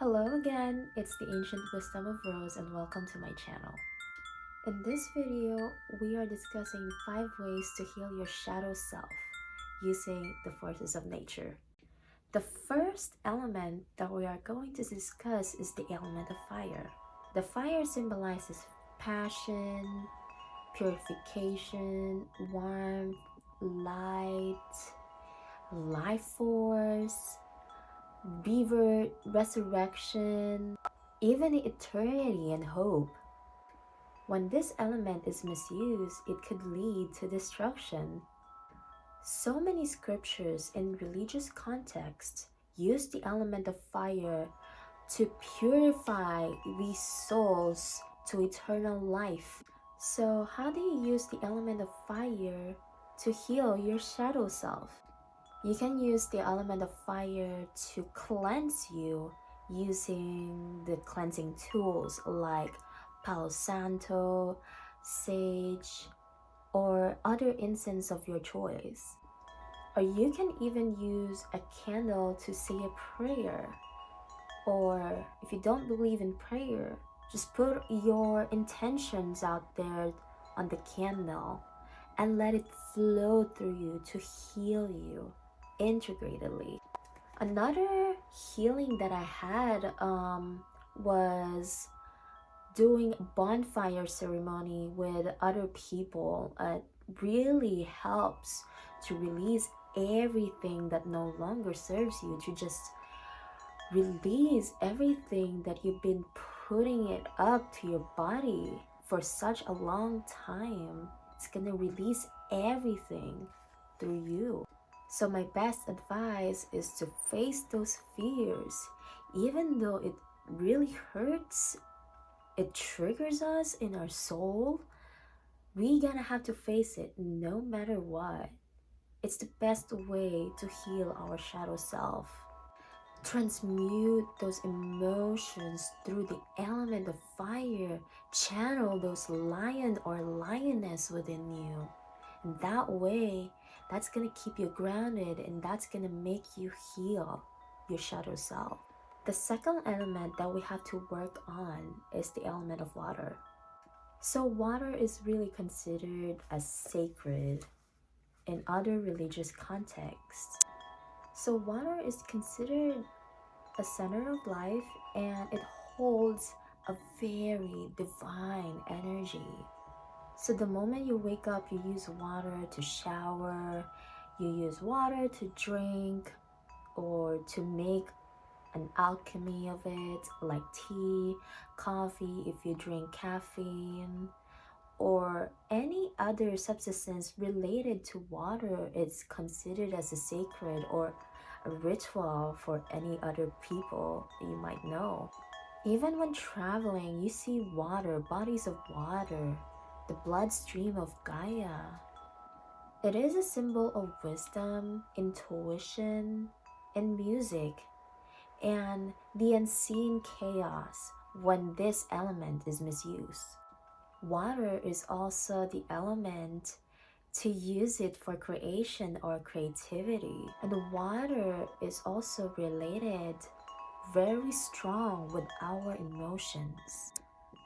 Hello again, it's the Ancient Wisdom of Rose and welcome to my channel. In this video, we are discussing 5 ways to heal your shadow self using the forces of nature. The first element that we are going to discuss is the element of fire. The fire symbolizes passion, purification, warmth, light, life force, rebirth, resurrection, even eternity and hope. When this element is misused, it could lead to destruction. So many scriptures in religious contexts use the element of fire to purify these souls to eternal life. So how do you use the element of fire to heal your shadow self? You can use the element of fire to cleanse you using the cleansing tools like Palo Santo, sage, or other incense of your choice. Or you can even use a candle to say a prayer. Or if you don't believe in prayer, just put your intentions out there on the candle and let it flow through you to heal you integratedly. Another healing that I had was doing a bonfire ceremony with other people. It really helps to release everything that no longer serves you, to just release everything that you've been putting it up to your body for such a long time. It's gonna release everything through you. So my best advice is to face those fears. Even though it really hurts, it triggers us in our soul, we gonna have to face it no matter what. It's the best way to heal our shadow self. Transmute those emotions through the element of fire. Channel those lion or lioness within you. And that way, that's gonna keep you grounded and that's gonna make you heal your shadow self. The second element that we have to work on is the element of water. So water is really considered as sacred in other religious contexts. So water is considered a center of life and it holds a very divine energy. So the moment you wake up, you use water to shower, you use water to drink, or to make an alchemy of it, like tea, coffee, if you drink caffeine, or any other substance related to water. It's considered as a sacred or a ritual for any other people you might know. Even when traveling, you see water, bodies of water, the bloodstream of Gaia. It is a symbol of wisdom, intuition, and music, and the unseen chaos when this element is misused. Water is also the element to use it for creation or creativity. And water is also related very strong with our emotions.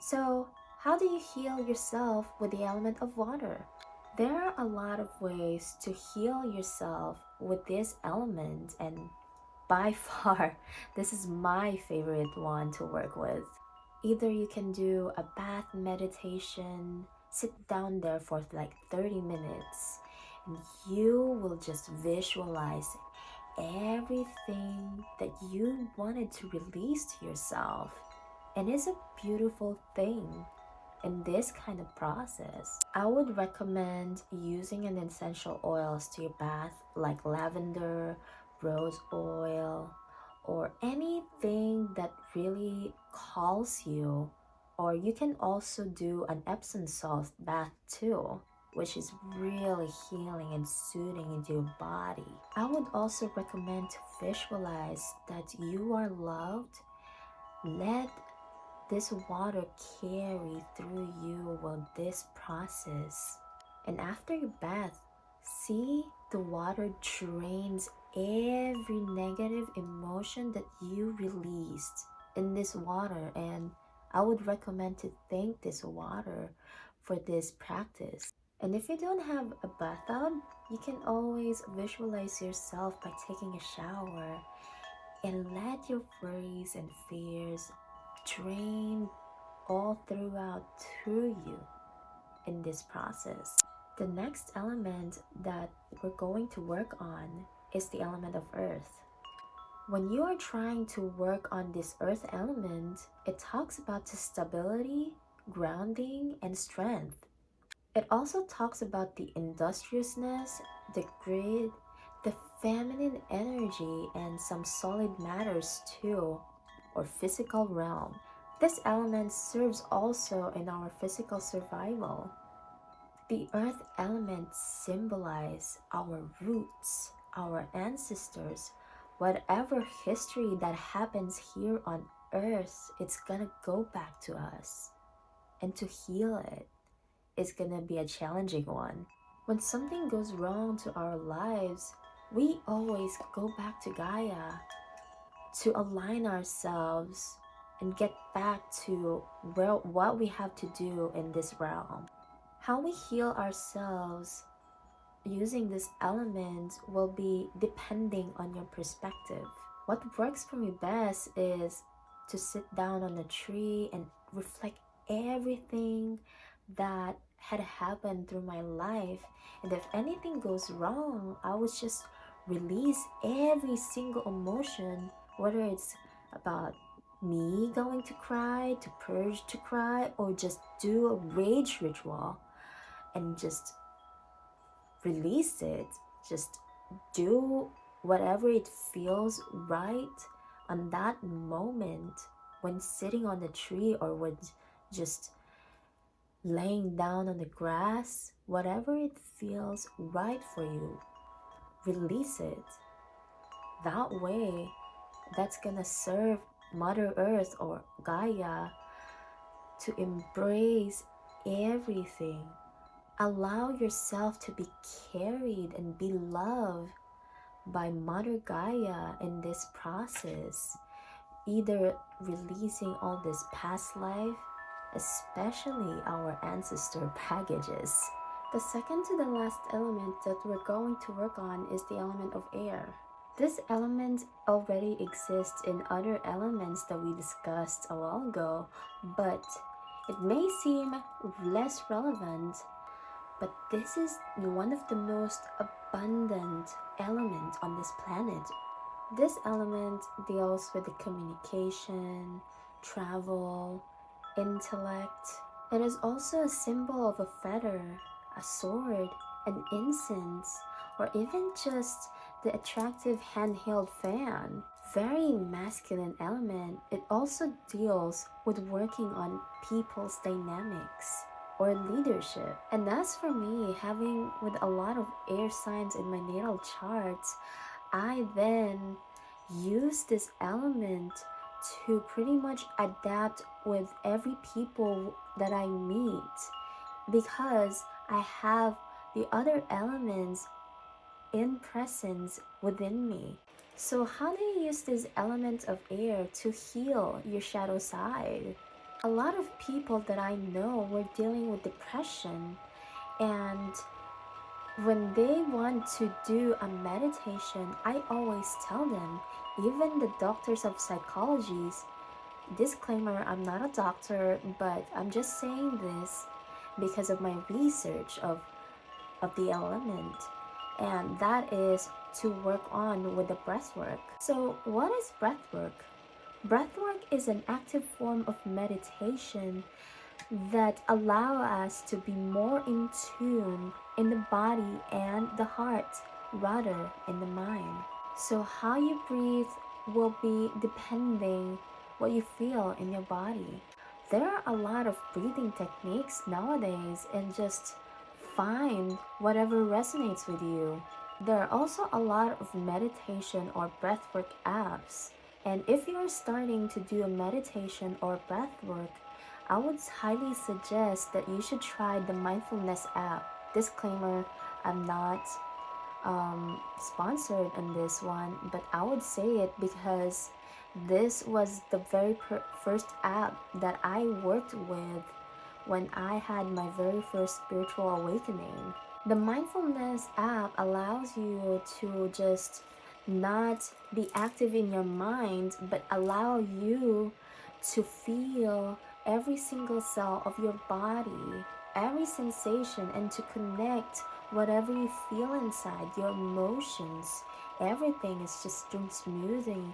So how do you heal yourself with the element of water? There are a lot of ways to heal yourself with this element, and by far, this is my favorite one to work with. Either you can do a bath meditation, sit down there for like 30 minutes, and you will just visualize everything that you wanted to release to yourself. And it's a beautiful thing in this kind of process. I would recommend using an essential oils to your bath, like lavender, rose oil, or anything that really calls you. Or you can also do an Epsom salt bath too, which is really healing and soothing into your body. I would also recommend to visualize that you are loved. Let this water carry through you while this process. And after your bath, see the water drains every negative emotion that you released. in this water, and I would recommend to thank this water for this practice. And if you don't have a bathtub, you can always visualize yourself by taking a shower and let your worries and fears drain all through you in this process. The next element that we're going to work on is the element of earth. When you are trying to work on this earth element, it talks about the stability, grounding, and strength. It also talks about the industriousness, the grid, the feminine energy, and some solid matters too, or physical realm. This element serves also in our physical survival. The earth element symbolizes our roots, our ancestors, whatever history that happens here on earth, it's gonna go back to us. And to heal it is gonna be a challenging one. When something goes wrong to our lives, we always go back to Gaia to align ourselves and get back to what we have to do in this realm. How we heal ourselves using this element will be depending on your perspective. What works for me best is to sit down on a tree and reflect everything that had happened through my life. And if anything goes wrong, I would just release every single emotion, whether it's about me going to cry, to purge to cry, or just do a rage ritual and just release it. Just do whatever it feels right on that moment when sitting on the tree or when just laying down on the grass. Whatever it feels right for you, release it. That way, that's gonna serve Mother Earth or Gaia to embrace everything. Allow yourself to be carried and be loved by Mother Gaia in this process, either releasing all this past life, especially our ancestor baggages. The second to the last element that we're going to work on is the element of air. This element already exists in other elements that we discussed a while ago, but it may seem less relevant, but this is one of the most abundant elements on this planet. This element deals with the communication, travel, intellect. It is also a symbol of a feather, a sword, an incense, or even just the attractive handheld fan. Very masculine element. It also deals with working on people's dynamics or leadership. And as for me, having with a lot of air signs in my natal charts, I then use this element to pretty much adapt with every people that I meet, because I have the other elements in presence within me. So how do you use this element of air to heal your shadow side? A lot of people that I know were dealing with depression, and when they want to do a meditation, I always tell them, even the doctors of psychologies, disclaimer, I'm not a doctor, but I'm just saying this because of my research of the element, and that is to work on with the breath work. So what is breath work? Breathwork is an active form of meditation that allow us to be more in tune in the body and the heart rather in the mind. So how you breathe will be depending what you feel in your body. There are a lot of breathing techniques nowadays, and just find whatever resonates with you. There are also a lot of meditation or breathwork apps. And if you're starting to do a meditation or breathwork, I would highly suggest that you should try the mindfulness app. Disclaimer, I'm not sponsored on this one, but I would say it because this was the very first app that I worked with when I had my very first spiritual awakening. The mindfulness app allows you to just not be active in your mind, but allow you to feel every single cell of your body, every sensation, and to connect whatever you feel inside, your emotions. Everything is just smoothing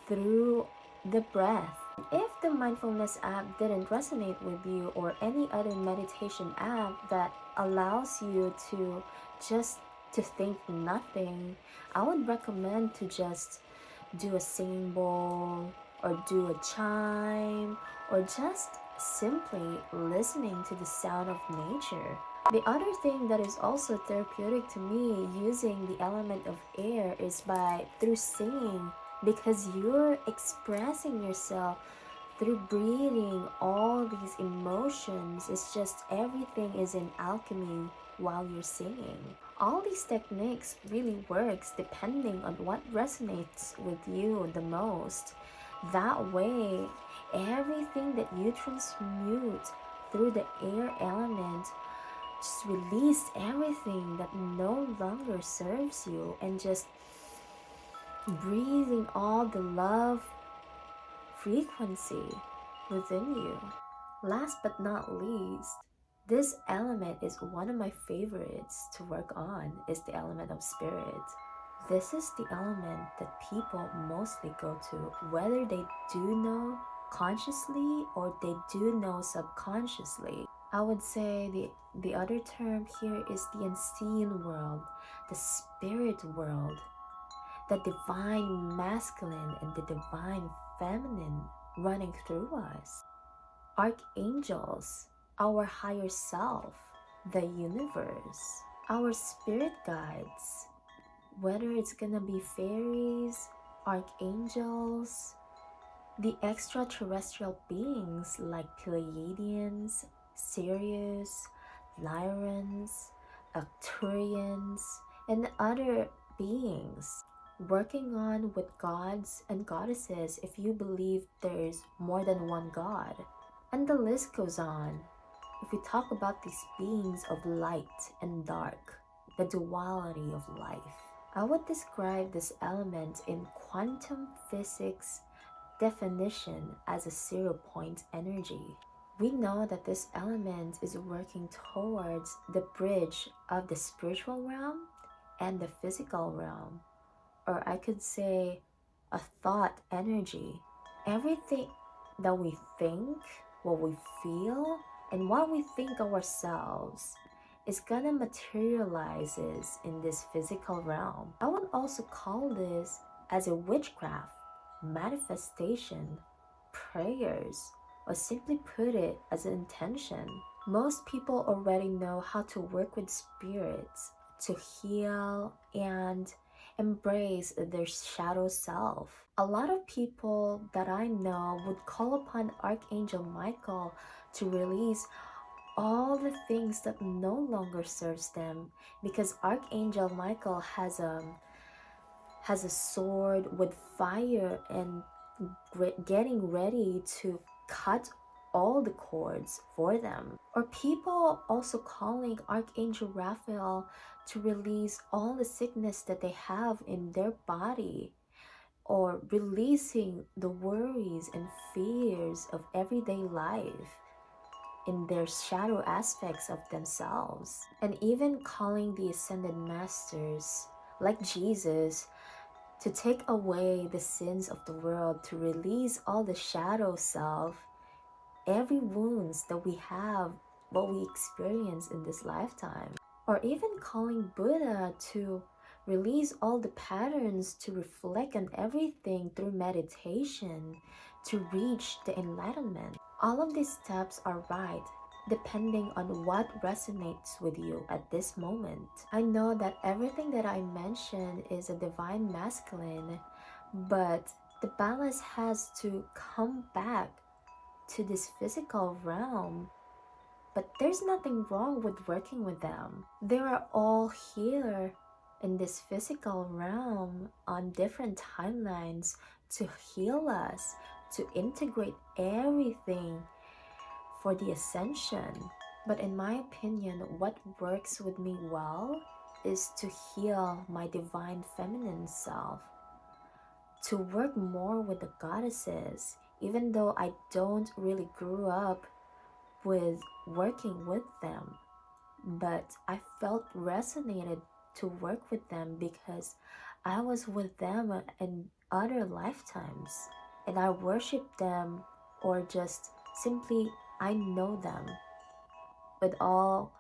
through the breath. If the mindfulness app didn't resonate with you, or any other meditation app that allows you to just to think nothing, I would recommend to just do a singing bowl, or do a chime, or just simply listening to the sound of nature. The other thing that is also therapeutic to me using the element of air is by through singing, because you're expressing yourself through breathing all these emotions. It's just everything is in alchemy while you're singing. All these techniques really works depending on what resonates with you the most. That way, everything that you transmute through the air element just release everything that no longer serves you, and just breathing all the love frequency within you. Last but not least, this element is one of my favorites to work on, is the element of spirit. This is the element that people mostly go to, whether they do know consciously or they do know subconsciously. I would say the other term here is the unseen world, the spirit world, the divine masculine and the divine feminine running through us. Archangels, our higher self, the universe, our spirit guides, whether it's gonna be fairies, archangels, the extraterrestrial beings like Pleiadians, Sirius, Lyrans, Arcturians, and other beings working on with gods and goddesses if you believe there's more than one god. And the list goes on. If we talk about these beings of light and dark, the duality of life, I would describe this element in quantum physics definition as a 0-point energy. We know that this element is working towards the bridge of the spiritual realm and the physical realm, or I could say a thought energy. Everything that we think, what we feel, and what we think ourselves is gonna materializes in this physical realm. I would also call this as a witchcraft, manifestation, prayers, or simply put it as an intention. Most people already know how to work with spirits to heal and embrace their shadow self. A lot of people that I know would call upon Archangel Michael to release all the things that no longer serves them, because Archangel Michael has a sword with fire and getting ready to cut all the cords for them. Or people also calling Archangel Raphael to release all the sickness that they have in their body, or releasing the worries and fears of everyday life in their shadow aspects of themselves. And even calling the ascended masters like Jesus to take away the sins of the world, to release all the shadow self, every wounds that we have, what we experience in this lifetime. Or even calling Buddha to release all the patterns, to reflect on everything through meditation, to reach the enlightenment. All of these steps are right, depending on what resonates with you at this moment. I know that everything that I mentioned is a divine masculine, but the balance has to come back to this physical realm. But there's nothing wrong with working with them. They are all here in this physical realm on different timelines to heal us, to integrate everything for the ascension. But in my opinion, what works with me well is to heal my divine feminine self, to work more with the goddesses, even though I don't really grew up with working with them. But I felt resonated to work with them because I was with them in other lifetimes and I worship them, or just simply I know them with all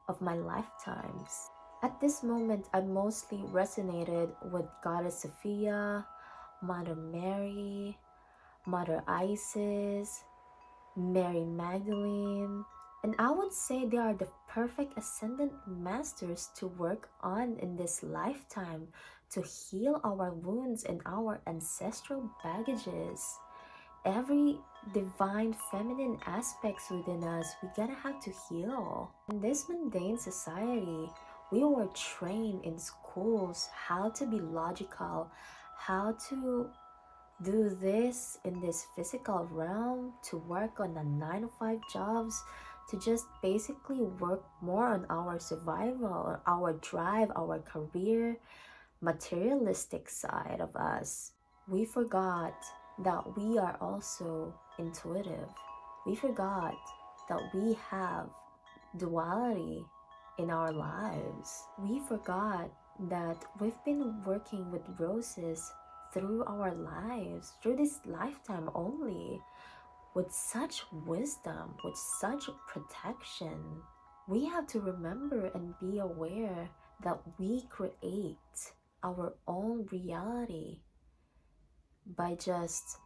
of my lifetimes. At this moment, I mostly resonated with Goddess Sophia, Mother Mary, Mother Isis, Mary Magdalene, and I would say they are the perfect ascendant masters to work on in this lifetime to heal our wounds and our ancestral baggages. Every divine feminine aspects within us, we gotta have to heal. In this mundane society, we were trained in schools how to be logical, how to do this in this physical realm, to work on the 9 to 5 jobs, to just basically work more on our survival, our drive, our career, materialistic side of us. We forgot that we are also intuitive. We forgot that we have duality in our lives. We forgot that we've been working with roses through our lives, through this lifetime only, with such wisdom, with such protection. We have to remember and be aware that we create our own reality by just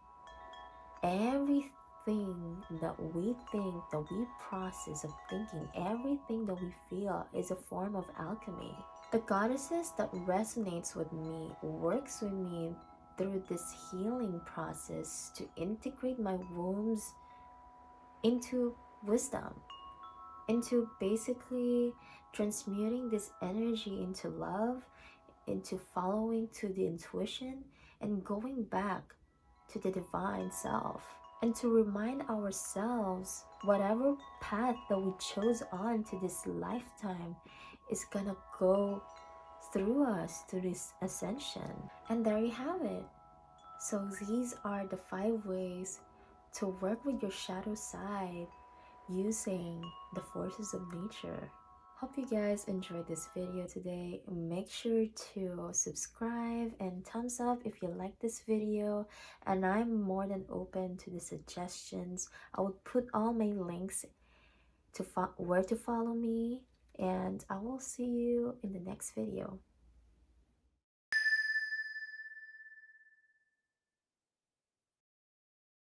everything that we think, that we process of thinking, everything that we feel is a form of alchemy. The goddesses that resonates with me, works with me through this healing process to integrate my wombs into wisdom, into basically transmuting this energy into love, into following to the intuition and going back to the divine self, and to remind ourselves whatever path that we chose on to this lifetime is gonna go through us to this ascension. And there you have it. So these are the 5 ways to work with your shadow side using the forces of nature. Hope you guys enjoyed this video today. Make sure to subscribe and thumbs up if you like this video, and I'm more than open to the suggestions. I will put all my links to where to follow me, and I will see you in the next video.